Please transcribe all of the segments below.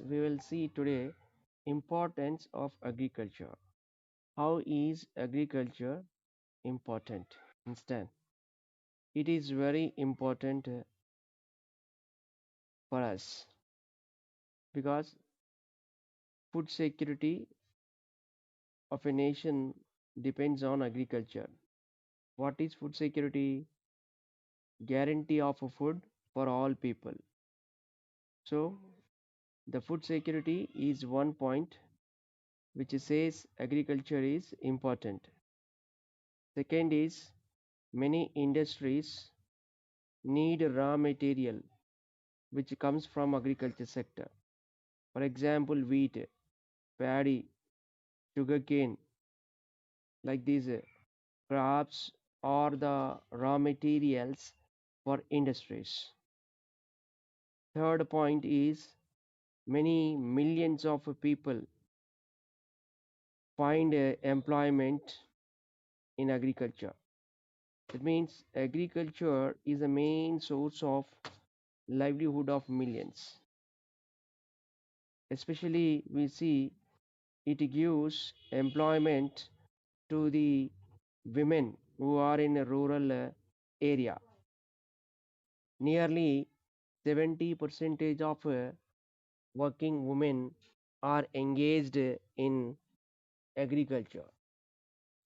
We will see today importance of agriculture. How is agriculture important? Instead, it is very important for us because food security of a nation depends on agriculture. What is food security? Guarantee of food for all people. So, the food security is one point which says agriculture is important. Second is many industries need raw material which comes from agriculture sector. For example, wheat, paddy, sugarcane, like these crops are the raw materials for industries. Third point is many millions of people find employment in agriculture. That means agriculture is the main source of livelihood of millions. Especially we see it gives employment to the women who are in a rural area. Nearly 70 percentage of working women are engaged in agriculture.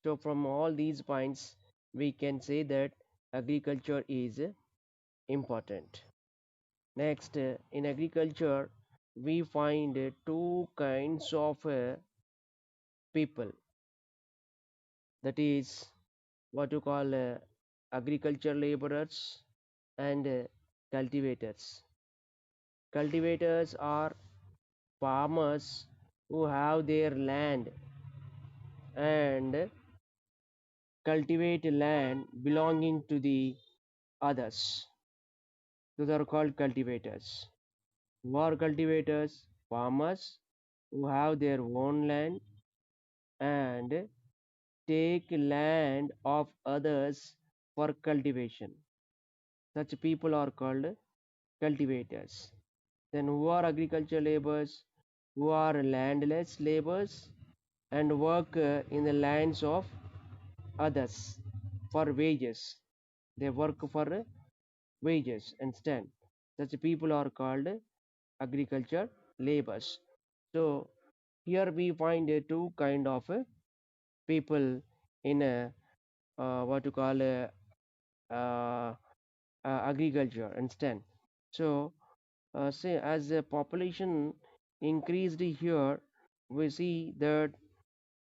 So from all these points, we can say that agriculture is important. Next, in agriculture, we find two kinds of people. That is what you call agriculture laborers and cultivators. Cultivators are farmers who have their land and cultivate land belonging to the others. Those are called cultivators. Who are cultivators? Farmers who have their own land and take land of others for cultivation. Such people are called cultivators. Then who are agriculture laborers? Who are landless laborers and work in the lands of others for wages. They work for wages and stand. Such people are called agriculture laborers. So here we find two kind of people in what you call uh, agriculture and stand. So say as the population increased here, we see that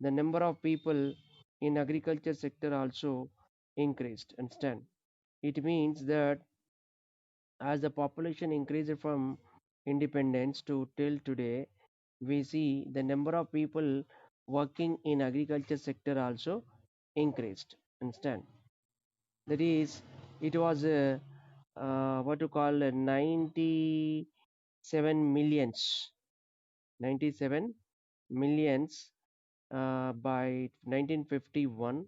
the number of people in agriculture sector also increased. Understand? It means that as the population increased from independence to till today, we see the number of people working in agriculture sector also increased. Understand? That is, it was what to call 97 millions, 97 millions by 1951,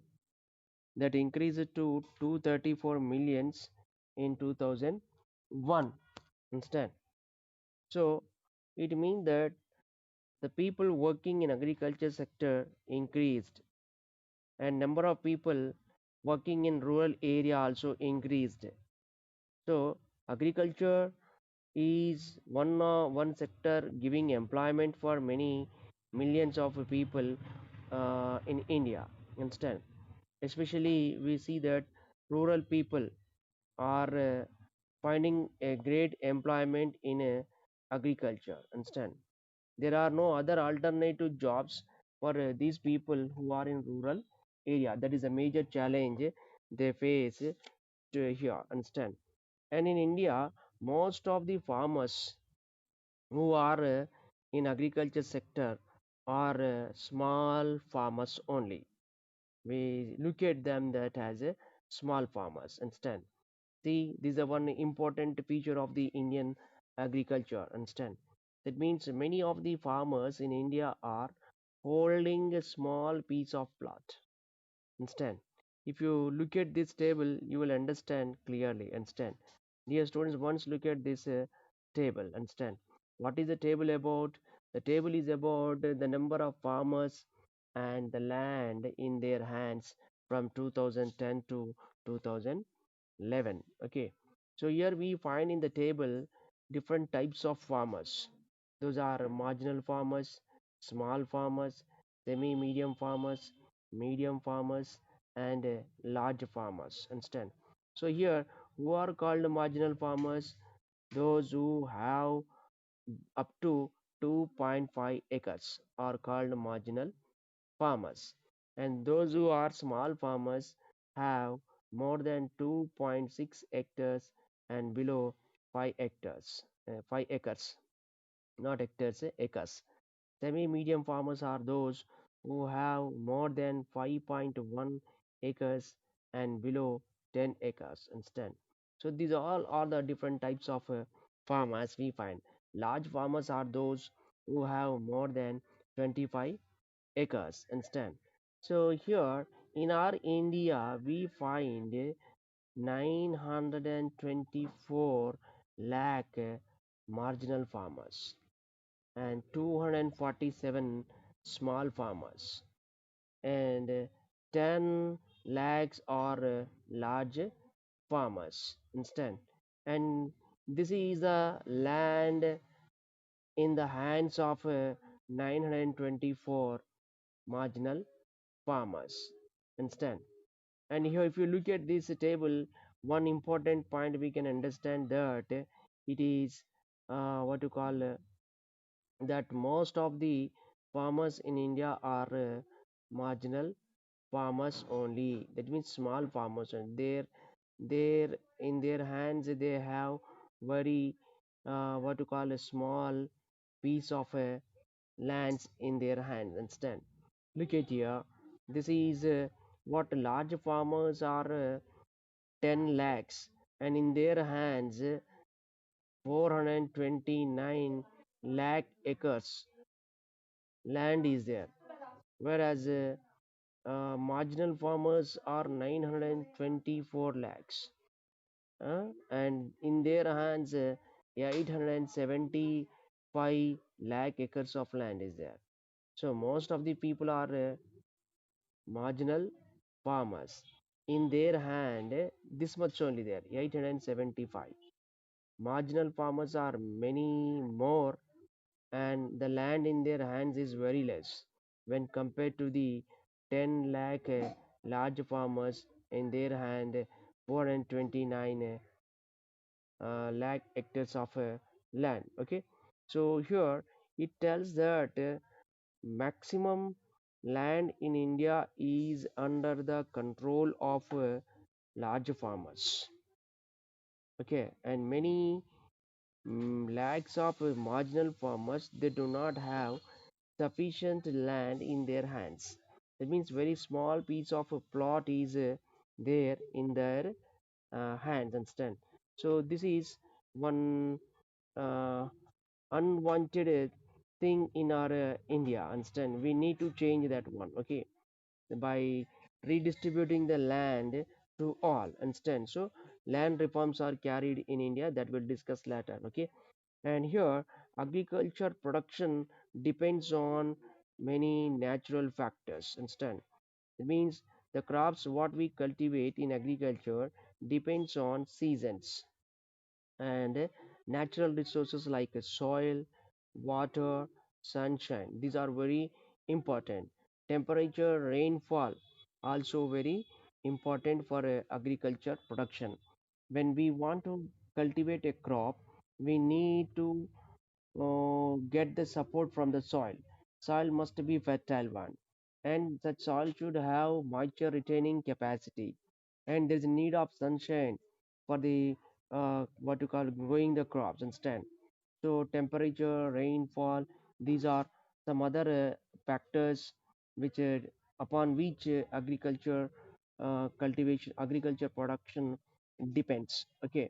that increased to 234 millions in 2001. Understand? So it means that the people working in agriculture sector increased and number of people working in rural area also increased. So agriculture is one sector giving employment for many millions of people in India. Understand? Especially we see that rural people are finding a great employment in agriculture. Understand? There are no other alternative jobs for these people who are in rural area. That is a major challenge they face to here. Understand? And in India, most of the farmers who are in agriculture sector are small farmers only. We look at them that as a small farmers. Understand? See, this is a one important feature of the Indian agriculture. Understand? That means many of the farmers in India are holding a small piece of plot. Understand? If you look at this table, you will understand clearly. Understand? Dear students, once look at this table. Understand? What is the table about? The table is about the number of farmers and the land in their hands from 2010 to 2011. Okay, so here we find in the table different types of farmers. Those are marginal farmers, small farmers, semi medium farmers, medium farmers, and large farmers. Understand? So here, who are called marginal farmers? Those who have up to 2.5 acres are called marginal farmers, and those who are small farmers have more than 2.6 hectares and below 5 hectares, 5 acres, not hectares, acres. Semi medium farmers are those who have more than 5.1 acres and below 10 acres. Understand? So these all are the different types of farmers we find. Large farmers are those who have more than 25 acres. Understand? So here in our India we find 924 lakh marginal farmers and 247 small farmers, and 10 lakhs are large farmers. Understand? And this is the land in the hands of 924 marginal farmers. Understand? And here if you look at this table, one important point we can understand that it is what you call that most of the farmers in India are marginal farmers only. That means small farmers, and their in their hands they have very what to call a small piece of lands in their hands. Understand? Look at here. This is what large farmers are 10 lakhs, and in their hands 429 lakh acres land is there, whereas marginal farmers are 924 lakhs, and in their hands yeah, 875 lakh acres of land is there. So most of the people are marginal farmers. In their hand this much only there, 875. Marginal farmers are many more, and the land in their hands is very less when compared to the 10 lakh large farmers in their hand 429 lakh hectares of land. Okay, so here it tells that maximum land in India is under the control of large farmers. Okay, and many lakhs of marginal farmers, they do not have sufficient land in their hands. That means very small piece of a plot is there in their hands. Understand? So this is one uh, unwanted thing in our India. Understand? We need to change that one. Okay, by redistributing the land to all. Understand? So land reforms are carried in India that we'll discuss later. Okay, and here agriculture production depends on many natural factors. Understand? It means the crops what we cultivate in agriculture depends on seasons and natural resources like soil, water, sunshine. These are very important. Temperature, rainfall also very important for agriculture production. When we want to cultivate a crop, we need to get the support from the soil. Soil must be fertile one, and that soil should have moisture retaining capacity. And there is a need of sunshine for the what you call growing the crops. Understand? So temperature, rainfall, these are some other factors which upon which agriculture cultivation, agriculture production depends. Okay,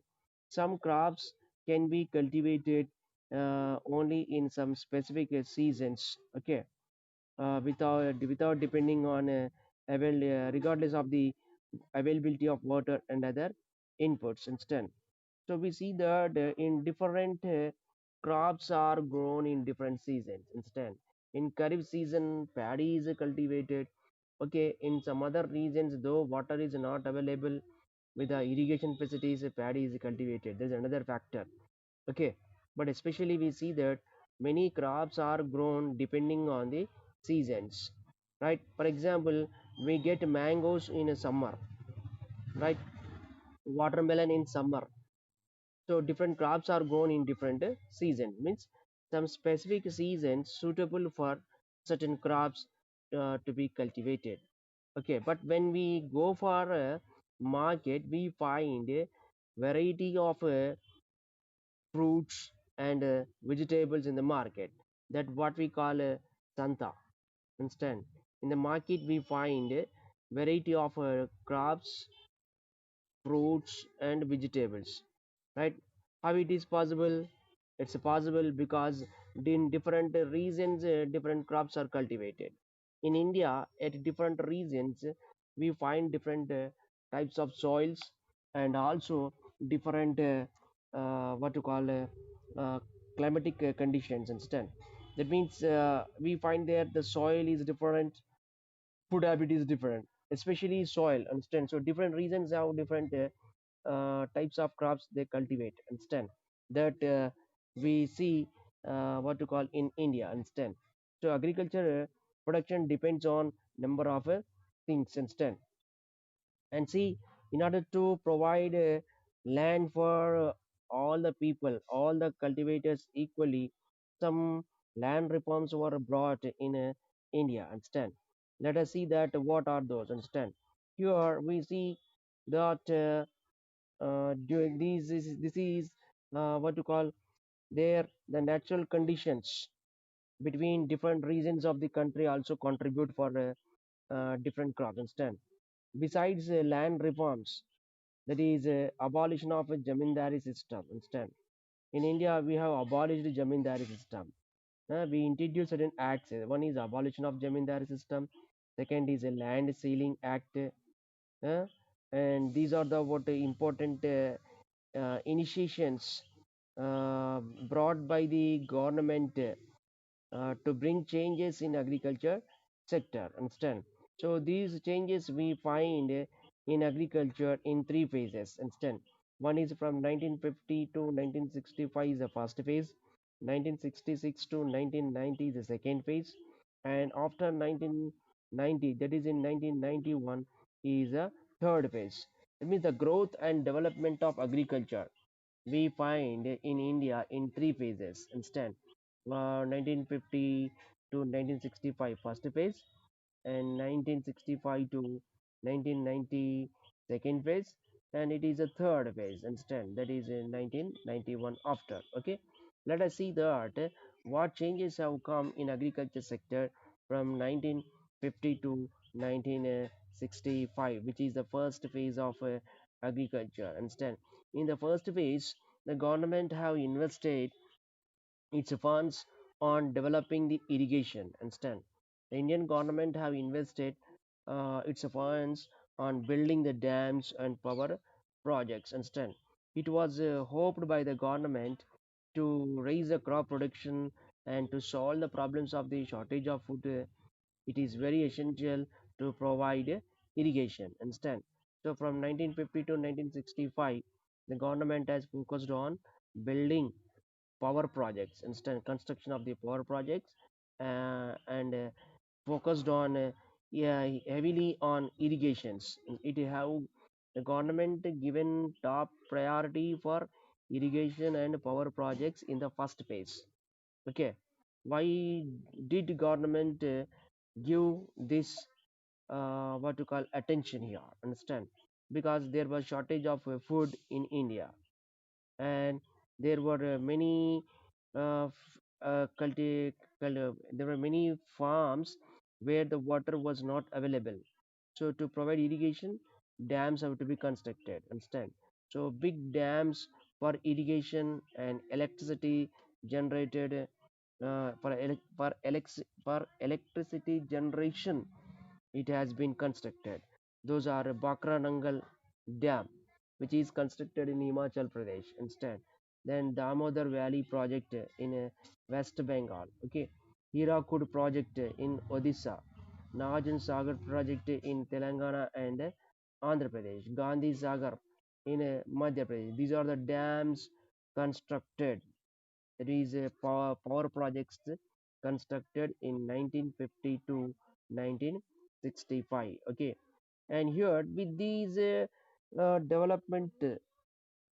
some crops can be cultivated only in some specific seasons. Okay, without depending on regardless of the availability of water and other inputs. Instant. So we see that in different crops are grown in different seasons. Instead, in Kharif season, paddy is cultivated. Okay, in some other regions, though water is not available with the irrigation facilities, paddy is cultivated. There's another factor. Okay, but especially we see that many crops are grown depending on the seasons, right? For example, we get mangoes in a summer, right? Watermelon in summer. So different crops are grown in different season, means some specific seasons suitable for certain crops to be cultivated. Okay, but when we go for a market, we find a variety of fruits and vegetables in the market, that what we call a santa. Instant in the market we find a variety of crops, fruits and vegetables, right? How it is possible? It's possible because in different regions different crops are cultivated. In India, at different regions we find different types of soils, and also different what to call climatic conditions instead. That means we find there the soil is different, food habit is different, especially soil. Understand? So different regions have different types of crops they cultivate. Understand that we see what to call in India. Understand? So agriculture production depends on number of things. Understand? And see, in order to provide land for all the people, all the cultivators equally, some land reforms were brought in India. Understand? Let us see that what are those. Understand? Here we see that during this is what to call there the natural conditions between different regions of the country also contribute for different crops. Understand? Besides land reforms, that is abolition of a jamindari system. Understand? In India we have abolished the jamindari system. We introduced certain acts. One is abolition of jamindari system, second is a land sealing act, and these are the what important initiations uh, brought by the government to bring changes in agriculture sector. Understand? So these changes we find in agriculture in three phases. Understand? One is from 1950 to 1965 is the first phase, 1966 to 1990 is the second phase, and after 1990, that is in 1991, is a third phase. It means the growth and development of agriculture we find in India in three phases. Understand? 1950 to 1965 first phase, and 1965 to 1990 second phase, and it is a third phase. Understand? That is in 1991 after. Okay, let us see that what changes have come in agriculture sector from 1950 to 1965, which is the first phase of agriculture. Understand? In the first phase, the government have invested its funds on developing the irrigation. Understand? The Indian government have invested its funds on building the dams and power projects. Understand? It was hoped by the government to raise the crop production and to solve the problems of the shortage of food. It is very essential to provide irrigation. Understand? So from 1950 to 1965, the government has focused on building power projects, instant construction of the power projects, and focused on yeah, heavily on irrigations. It have the government given top priority for irrigation and power projects in the first phase. Okay, why did government give this what to call attention here? Understand? Because there was shortage of food in India, and there were many there were many farms where the water was not available. So to provide irrigation, dams have to be constructed. Understand? So big dams for irrigation and electricity generated for electricity generation, it has been constructed. Those are Bakra Nangal Dam, which is constructed in Himachal Pradesh. Instead, then Damodar Valley project in West Bengal, okay, Hirakud project in Odisha, Nagarjuna Sagar project in Telangana and Andhra Pradesh, Gandhi Sagar in Madhya Pradesh. These are the dams constructed, that is power projects constructed in 1950 to 1965, okay. And here with these development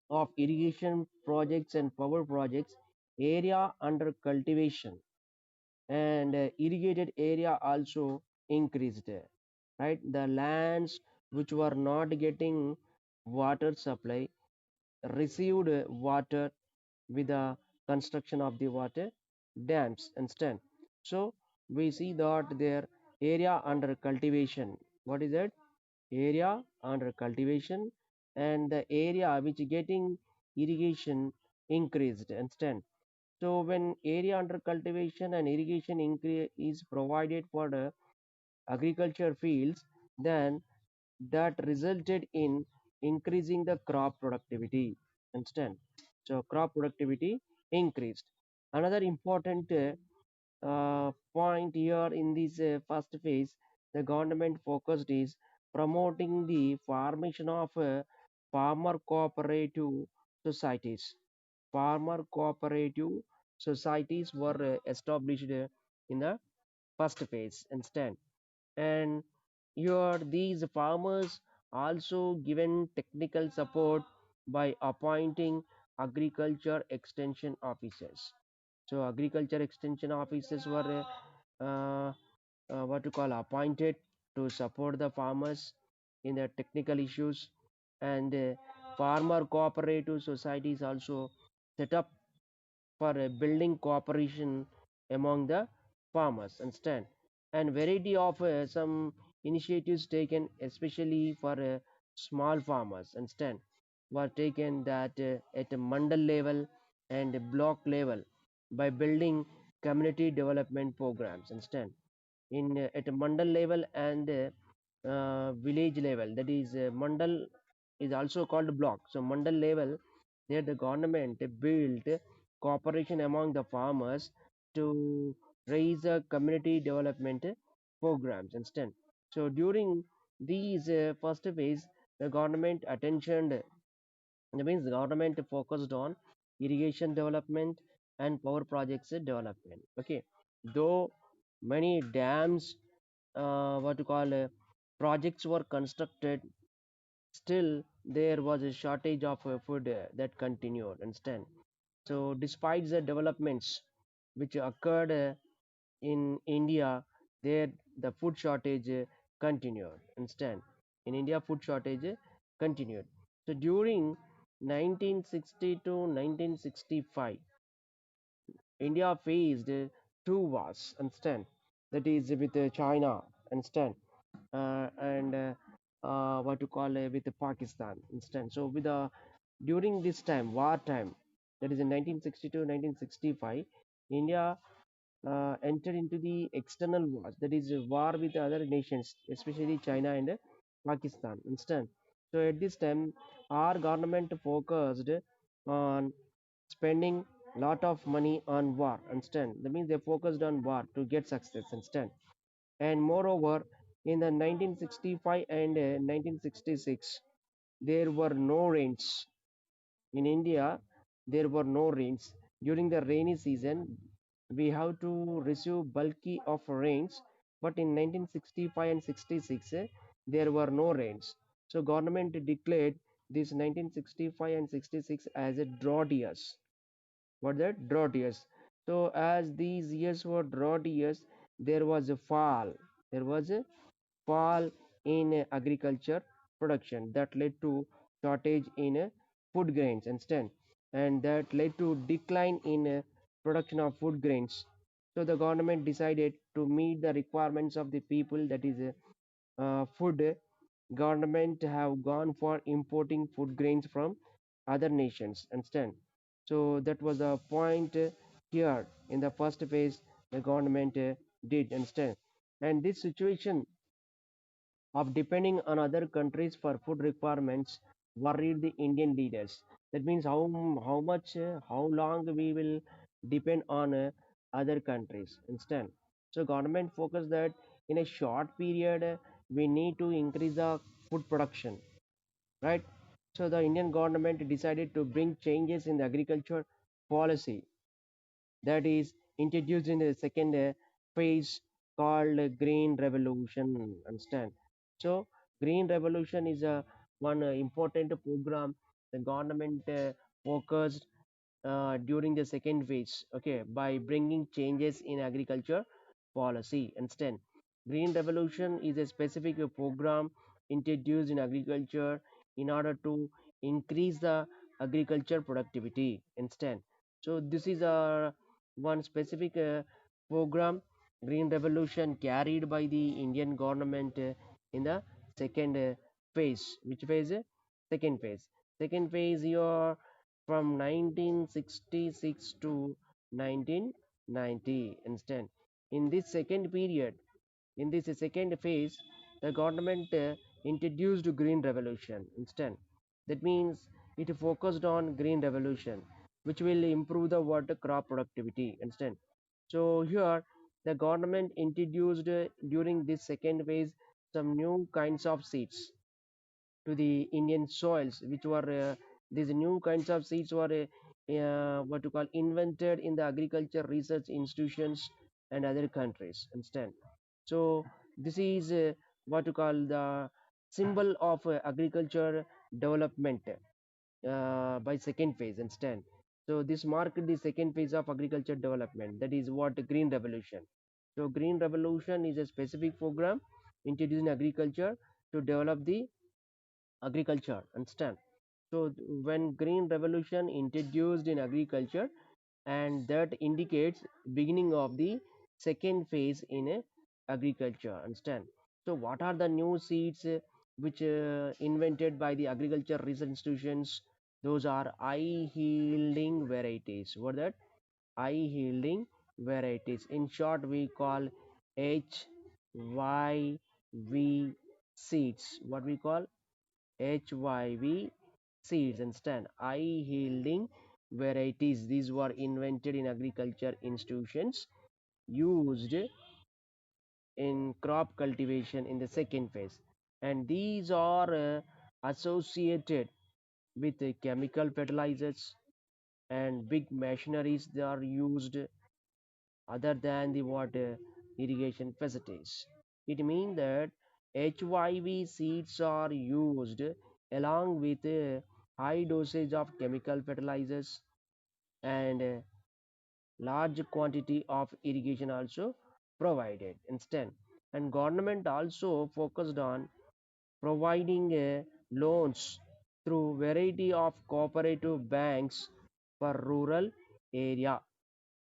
of irrigation projects and power projects, area under cultivation and irrigated area also increased, right? The lands which were not getting water supply received water with the construction of the water dams instead. So we see that their area under cultivation, what is that? Area under cultivation, and the area which getting irrigation increased instead. So when area under cultivation and irrigation increase is provided for the agriculture fields, then that resulted in increasing the crop productivity instead. So crop productivity increased. Another important point here in this first phase, the government focused is promoting the formation of farmer cooperative societies. Farmer cooperative societies were established in the first phase instead. And here these farmers also given technical support by appointing agriculture extension officers. So agriculture extension officers were what to call appointed to support the farmers in the technical issues, and farmer cooperative societies also set up for building cooperation among the farmers instead. And variety of some initiatives taken especially for small farmers instead were taken that at a mandal level and block level by building community development programs instead in at a mandal level and village level, that is mandal is also called block. So mandal level, there the government built cooperation among the farmers to raise a community development programs instead. So during these first phase, the government attention, that means the government focused on irrigation development and power projects development, okay. Though many dams what to call projects were constructed, still there was a shortage of food that continued instead. So despite the developments which occurred in India, there the food shortage continued instead. In India, food shortage continued. So during 1960 to 1965, India faced two wars instead. That is with China instead, and what to call with Pakistan instead. So with during this time, war time, that is in 1962, 1965, India entered into the external wars, that is a war with other nations, especially China and Pakistan instead. So at this time, our government focused on spending lot of money on war instead. That means they focused on war to get success instead. And moreover, in the 1965 and 1966, there were no rains in India. There were no rains during the rainy season. We have to receive bulky of rains, but in 1965 and 66 there were no rains. So government declared this 1965 and 66 as a drought years. What that? Drought years. So as these years were drought years, there was a fall. There was a fall in agriculture production that led to shortage in food grains instead, and that led to decline in production of food grains. So the government decided to meet the requirements of the people, that is food. Government have gone for importing food grains from other nations instead. So that was a point here in the first phase the government did instead. And this situation of depending on other countries for food requirements worried the Indian leaders. That means how much how long we will depend on other countries instead. So government focus that in a short period we need to increase the food production, right? So the Indian government decided to bring changes in the agriculture policy, that is introduced in the second phase called green revolution, understand. So green revolution is a one important program the government focused during the second phase, okay, by bringing changes in agriculture policy. Instead, green revolution is a specific program introduced in agriculture in order to increase the agriculture productivity. Instead, so this is a one specific program, green revolution, carried by the Indian government in the second phase. Which phase? Second phase. Second phase, your from 1966 to 1990. Instead, in this second period, in this second phase, the government introduced green revolution. Instead, that means it focused on green revolution, which will improve the water crop productivity. Instead, so here the government introduced during this second phase some new kinds of seeds to the Indian soils, which were these new kinds of seeds were what to call invented in the agriculture research institutions and other countries instead. So this is what to call the symbol of agriculture development by second phase instead. So this marked the second phase of agriculture development. That is what green revolution. So green revolution is a specific program introduced in agriculture to develop the agriculture, understand. So when green revolution introduced in agriculture, and that indicates beginning of the second phase in agriculture, understand. So what are the new seeds which invented by the agriculture research institutions? Those are high yielding varieties. What that? High yielding varieties, in short we call HYV seeds. What we call? HYV seeds, understand. High yielding varieties, these were invented in agriculture institutions, used in crop cultivation in the second phase, and these are associated with chemical fertilizers and big machineries. They are used other than the water irrigation facilities. It means that HYV seeds are used along with high dosage of chemical fertilizers and large quantity of irrigation also provided instead. And government also focused on providing loans through variety of cooperative banks for rural area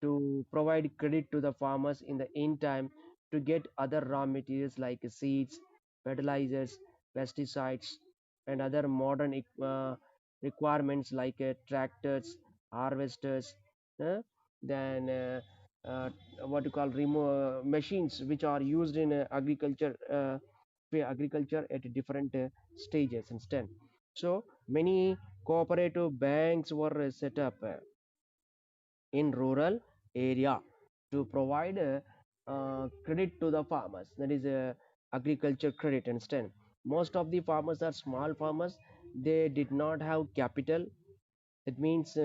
to provide credit to the farmers in the in time to get other raw materials like seeds, fertilizers, pesticides, and other modern requirements like tractors, harvesters, uh, then what you call machines which are used in agriculture at different stages instead. So many cooperative banks were set up in rural area to provide credit to the farmers, that is agriculture credit instead. Most of the farmers are small farmers, they did not have capital. It means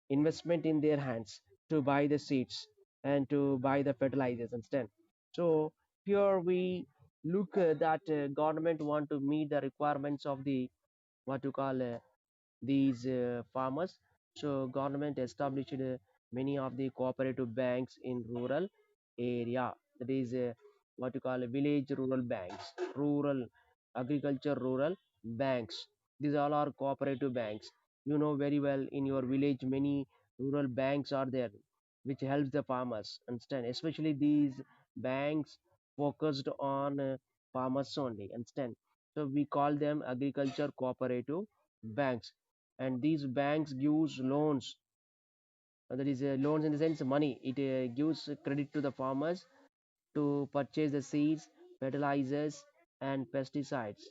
investment in their hands to buy the seeds and to buy the fertilizers instead. So here we look that government want to meet the requirements of the what you call these farmers. So government established many of the cooperative banks in rural area. That is what you call village rural banks, rural agriculture rural banks. These all are cooperative banks. You know very well in your village many rural banks are there, which helps the farmers. Understand? Especially these banks focused on farmers only. Understand? So we call them agriculture cooperative banks, and these banks gives loans. That is loans in the sense money. It gives credit to the farmers to purchase the seeds, fertilizers, and pesticides,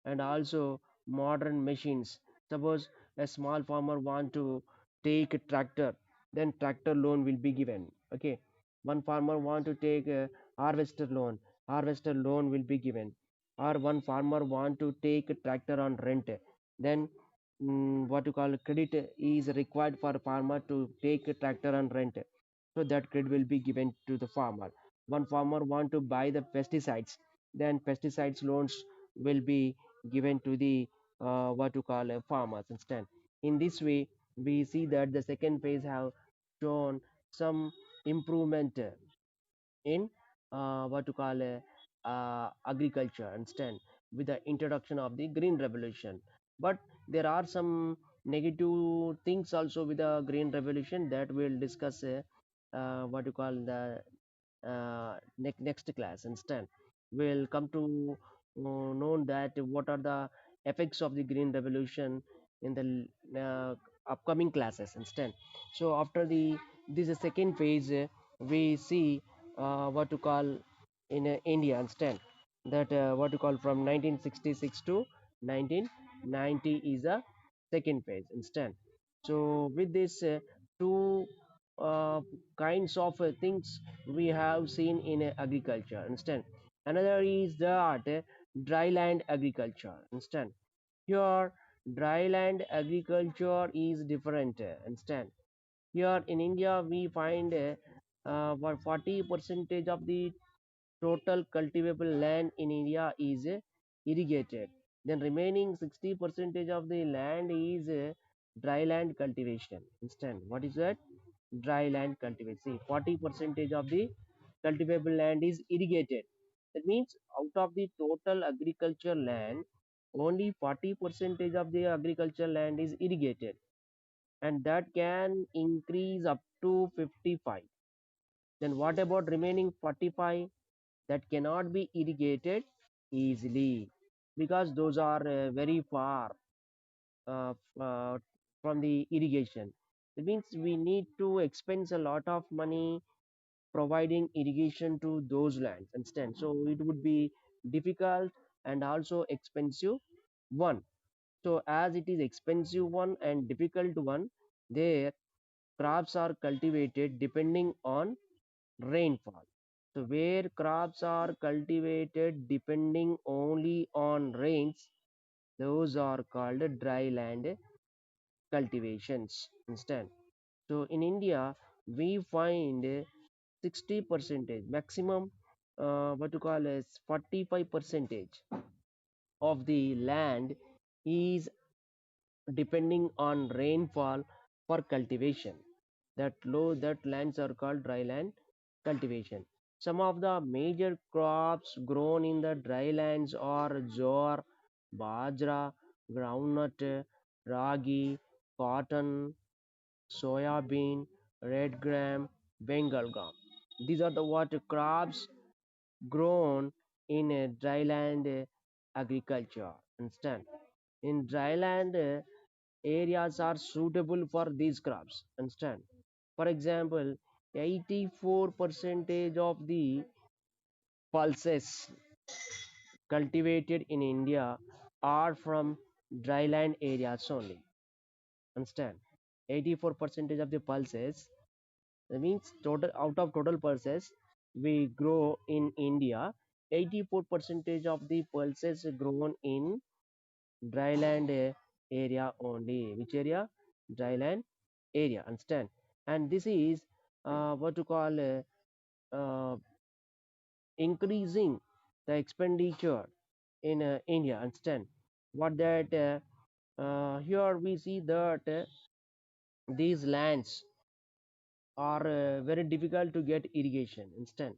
and also modern machines. Suppose a small farmer want to take a tractor, then tractor loan will be given. Okay, one farmer want to take a harvester loan, harvester loan will be given. Or one farmer want to take a tractor on rent, then what you call credit is required for farmer to take a tractor on rent, so that credit will be given to the farmer. One farmer want to buy the pesticides, then pesticides loans will be given to the what to call farmers instead. In this way, we see that the second phase have shown some improvement in what to call agriculture instead, with the introduction of the green revolution. But there are some negative things also with the green revolution that we'll discuss what you call the next class instead. We'll come to know that what are the effects of the green revolution in the upcoming classes instead. So after the this is second phase, we see what to call in India instead, that what to call from 1966 to 1990 is a second phase instead. So with this two uh, kinds of things we have seen in agriculture instead. Another is that dryland agriculture instead. Here dryland agriculture is different instead. Here in India we find what 40 percentage of the total cultivable land in India is irrigated. Then remaining 60 percentage of the land is dry land cultivation. Instead, what is that? Dry land cultivation. See, 40 percentage of the cultivable land is irrigated. That means out of the total agriculture land, only 40 percentage of the agriculture land is irrigated, and that can increase up to 55. Then what about remaining 45 that cannot be irrigated easily, because those are very far uh, uh, from the irrigation. It means we need to expend a lot of money providing irrigation to those lands instead. So it would be difficult and also expensive one. So as it is expensive one and difficult one, their crops are cultivated depending on rainfall. So where crops are cultivated depending only on rains, those are called dry land cultivations instead. So in India, we find 60 percentage maximum, what to call as 45 percentage of the land is depending on rainfall for cultivation. That lands are called dry land cultivation. Some of the major crops grown in the dry lands are jowar, bajra, groundnut, ragi, cotton, soya bean, red gram, Bengal gram. These are the what crops grown in a dryland agriculture. Understand? In dryland areas are suitable for these crops. Understand? For example, 84 percentage of the pulses cultivated in India are from dryland areas only. Understand? 84 percentage of the pulses, that means total out of total pulses we grow in India, 84 percentage of the pulses grown in dryland area only. Which area? Dryland area. Understand? And this is what to call increasing the expenditure in India. Understand? What that here we see that these lands are very difficult to get irrigation. Understand?